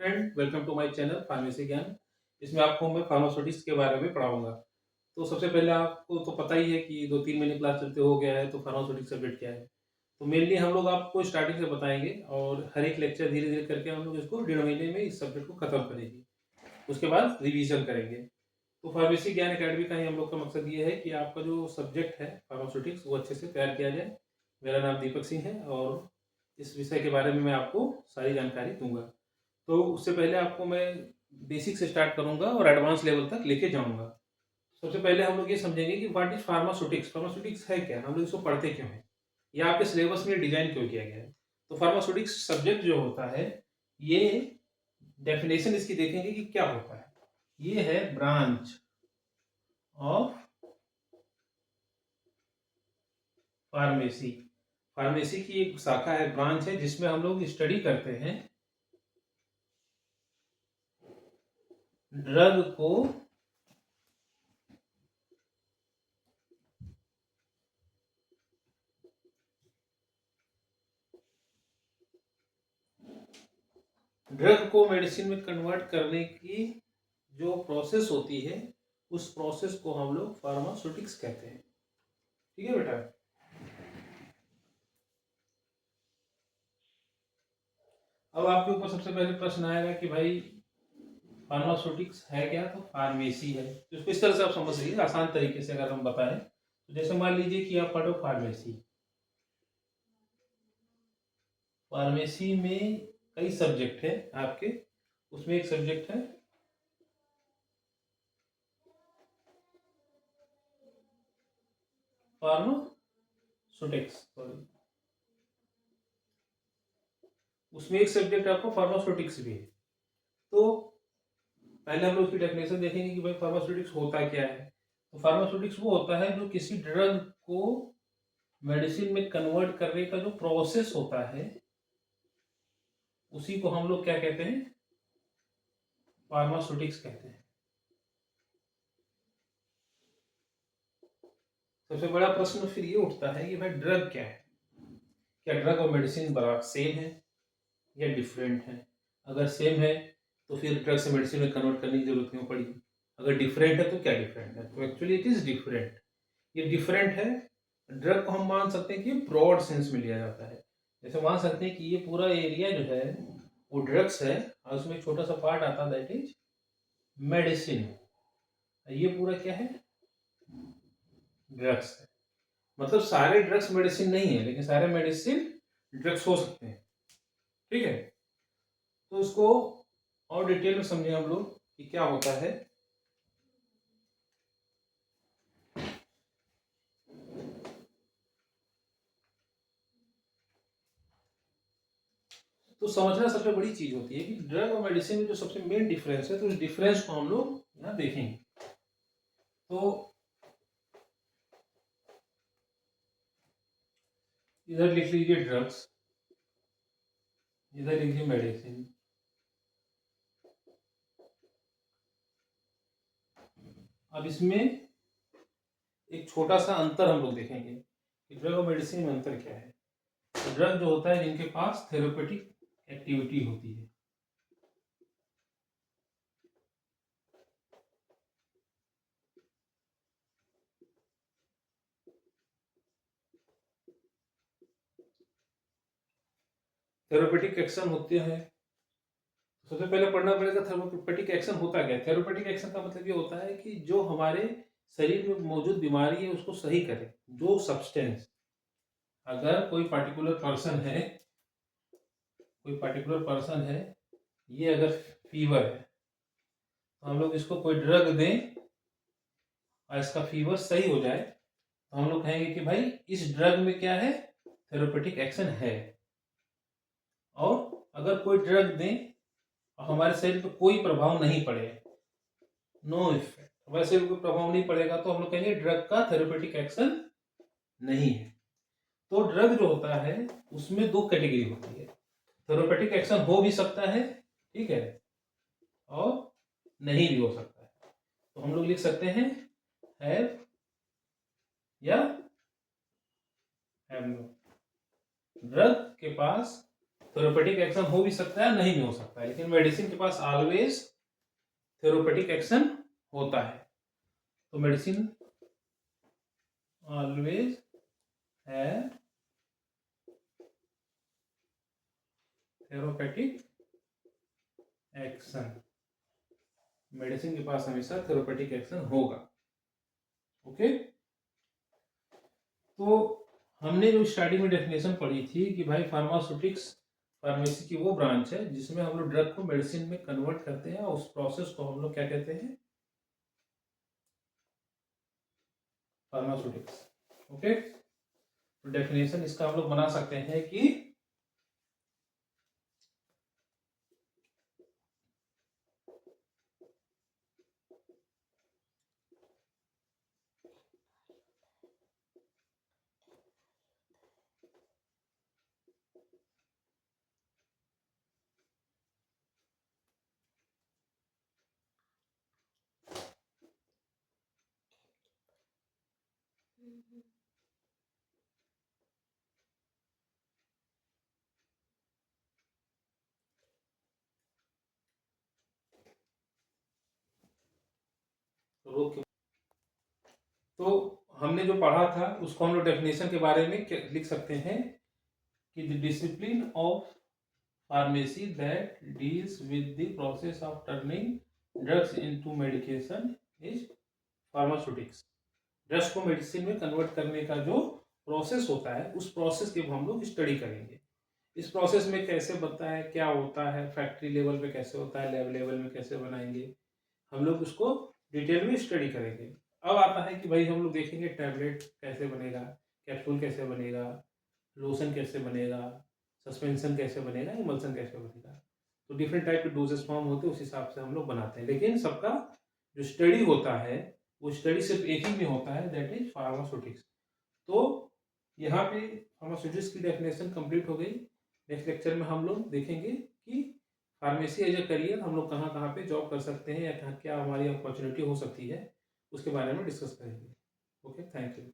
Friend, welcome to my channel pharmacy Gyan. इसमें आपको मैं फार्मास्यूटिक्स के बारे में पढ़ाऊंगा। तो सबसे पहले आपको तो पता ही है कि 2-3 महीने क्लास चलते हो गया है, तो फार्मास्यूटिक्स सब्जेक्ट क्या है। तो मेनली हम लोग आपको स्टार्टिंग से बताएंगे और हर एक लेक्चर धीरे धीरे करके हम लोग इसको 1.5 महीने में इस सब्जेक्ट को खत्म करेंगे। उसके बाद रिवीजन करेंगे। तो फार्मेसी ज्ञान अकेडमी का ही हम लोग का मकसद ये है कि आपका जो सब्जेक्ट है फार्मास्यूटिक्स वो अच्छे से तैयार किया जाए। मेरा नाम दीपक सिंह है और इस विषय के बारे में मैं आपको सारी जानकारी दूंगा। तो उससे पहले आपको मैं बेसिक से स्टार्ट करूंगा और एडवांस लेवल तक लेके जाऊंगा। सबसे पहले हम लोग ये समझेंगे कि व्हाट इज फार्मास्यूटिक्स। फार्मास्यूटिक्स है क्या, हम लोग इसको पढ़ते क्यों हैं, या आपके सिलेबस में डिजाइन क्यों किया गया है। तो फार्मास्यूटिक्स सब्जेक्ट जो होता है, ये डेफिनेशन इसकी देखेंगे कि क्या होता है। ये है ब्रांच ऑफ फार्मेसी। फार्मेसी की एक शाखा है, ब्रांच है, जिसमें हम लोग स्टडी करते हैं ड्रग को मेडिसिन में कन्वर्ट करने की जो प्रोसेस होती है, उस प्रोसेस को हम लोग फार्मास्यूटिक्स कहते हैं। ठीक है बेटा। अब आपके ऊपर सबसे पहले प्रश्न आएगा कि भाई फार्मास्यूटिक्स है क्या। तो फार्मेसी है। तो इसको इस तरह से आप समझ लीजिए, आसान तरीके से अगर हम बताएं तो जैसे मान लीजिए कि आप पढ़ो फार्मेसी। फार्मेसी में कई सब्जेक्ट है आपके, उसमें एक सब्जेक्ट है फार्मास्यूटिक्स, सॉरी, उसमें एक सब्जेक्ट आपको फार्मास्यूटिक्स भी है। तो पहले हम लोग उसकी डेफिनेशन देखेंगे कि भाई फार्मास्यूटिक्स होता क्या है। तो फार्मास्यूटिक्स वो होता है जो किसी ड्रग को मेडिसिन में कन्वर्ट करने का जो प्रोसेस होता है, उसी को हम लोग क्या कहते हैं, फार्मास्यूटिक्स कहते हैं। सबसे बड़ा प्रश्न फिर ये उठता है कि भाई ड्रग क्या है। क्या ड्रग और मेडिसिन बराबर सेम है या डिफरेंट है। अगर सेम है तो फिर ड्रग से मेडिसिन में कन्वर्ट करने की जरूरत क्यों पड़ी। अगर डिफरेंट है तो क्या डिफरेंट है। तो एक्चुअली इट इज डिफरेंट। ये डिफरेंट है। ड्रग को हम मान सकते हैं कि ब्रॉड सेंस में लिया जाता है। जैसे मान सकते हैं कि ये पूरा एरिया जो है वो ड्रग्स है, और उसमें एक छोटा सा पार्ट आता है दैट इज मेडिसिन। ये पूरा क्या है, ड्रग्स है। मतलब सारे ड्रग्स मेडिसिन नहीं है, लेकिन सारे मेडिसिन ड्रग्स हो सकते हैं। ठीक है। तो इसको और डिटेल में समझे हम लोग कि क्या होता है। तो समझना सबसे बड़ी चीज होती है कि ड्रग और मेडिसिन में जो सबसे मेन डिफरेंस है, तो इस डिफरेंस को हम लोग यहाँ देखेंगे। तो इधर लिख लीजिए ड्रग्स, इधर लिखिए मेडिसिन। अब इसमें एक छोटा सा अंतर हम लोग देखेंगे कि ड्रग और मेडिसिन में अंतर क्या है। तो ड्रग जो होता है जिनके पास थेरेपेटिक एक्टिविटी होती है, थेरेपेटिक एक्शन होते हैं। सबसे पहले पढ़ना पड़ेगा थेरेपेटिक एक्शन होता क्या है। थेरेपेटिक एक्शन का मतलब ये होता है कि जो हमारे शरीर में मौजूद बीमारी है उसको सही करे। जो सब्सटेंस, अगर कोई पर्टिकुलर पर्सन है, ये अगर फीवर है, तो हम लोग इसको कोई ड्रग दें और इसका फीवर सही हो जाए, तो हम लोग कहेंगे कि भाई इस ड्रग में क्या है, थेरेपेटिक एक्शन है। और अगर कोई ड्रग दें और हमारे शरीर पर कोई प्रभाव नहीं पड़े, नो इफेक्ट, हमारे शरीर पर कोई प्रभाव नहीं पड़ेगा, तो हम लोग कहेंगे ड्रग का थेरेपेटिक एक्शन नहीं है। तो ड्रग जो होता है उसमें दो कैटेगरी होती है। थेरेपेटिक एक्शन हो भी सकता है, ठीक है, और नहीं भी हो सकता है। तो हम लोग लिख सकते हैं हैव या हैव नो। ड्रग के पास थेरोपेटिक एक्शन हो भी सकता है, नहीं भी हो सकता है, लेकिन मेडिसिन के पास ऑलवेज थेरोपेटिक एक्शन होता है। तो मेडिसिन ऑलवेज है थेरोपेटिक एक्शन, मेडिसिन के पास हमेशा थेरोपेटिक एक्शन होगा। ओके, तो हमने जो स्टार्टिंग में डेफिनेशन पढ़ी थी कि भाई फार्मास्यूटिक्स फार्मेसी की वो ब्रांच है जिसमें हम लोग ड्रग को मेडिसिन में कन्वर्ट करते हैं, और उस प्रोसेस को हम लोग क्या कहते हैं, फार्मास्यूटिक्स। ओके, तो डेफिनेशन इसका हम लोग बना सकते हैं कि रोग, तो हमने जो पढ़ा था उसको हम लोग डेफिनेशन के बारे में लिख सकते हैं कि the discipline of pharmacy that deals with the process of turning drugs into medication is pharmaceutics. Drugs को मेडिसिन में कन्वर्ट करने का जो प्रोसेस होता है उस प्रोसेस की हम लोग स्टडी करेंगे। इस प्रोसेस में कैसे बनता है, क्या होता है, फैक्ट्री लेवल पे कैसे होता है, लैब लेवल में कैसे बनाएंगे, हम लोग उसको डिटेल में स्टडी करेंगे। अब आता है कि भाई हम लोग देखेंगे टैबलेट कैसे बनेगा, कैप्सूल कैसे बनेगा, लोशन कैसे बनेगा, सस्पेंशन कैसे बनेगा, इमल्सन कैसे बनेगा। तो डिफरेंट टाइप के डोजेस फॉर्म होते हैं, उस हिसाब से हम लोग बनाते हैं, लेकिन सबका जो स्टडी होता है वो स्टडी सिर्फ एक ही में होता है, दैट इज फार्मास्यूटिक्स। तो यहाँ पे फार्मास्यूटिक्स की डेफिनेशन कंप्लीट हो गई। नेक्स्ट लेक्चर में हम लोग देखेंगे कि फार्मेसी एज ए करियर हम लोग कहाँ कहाँ पे जॉब कर सकते हैं या क्या हमारी अपॉर्चुनिटी हो सकती है, उसके बारे में डिस्कस करेंगे। Okay, thank you.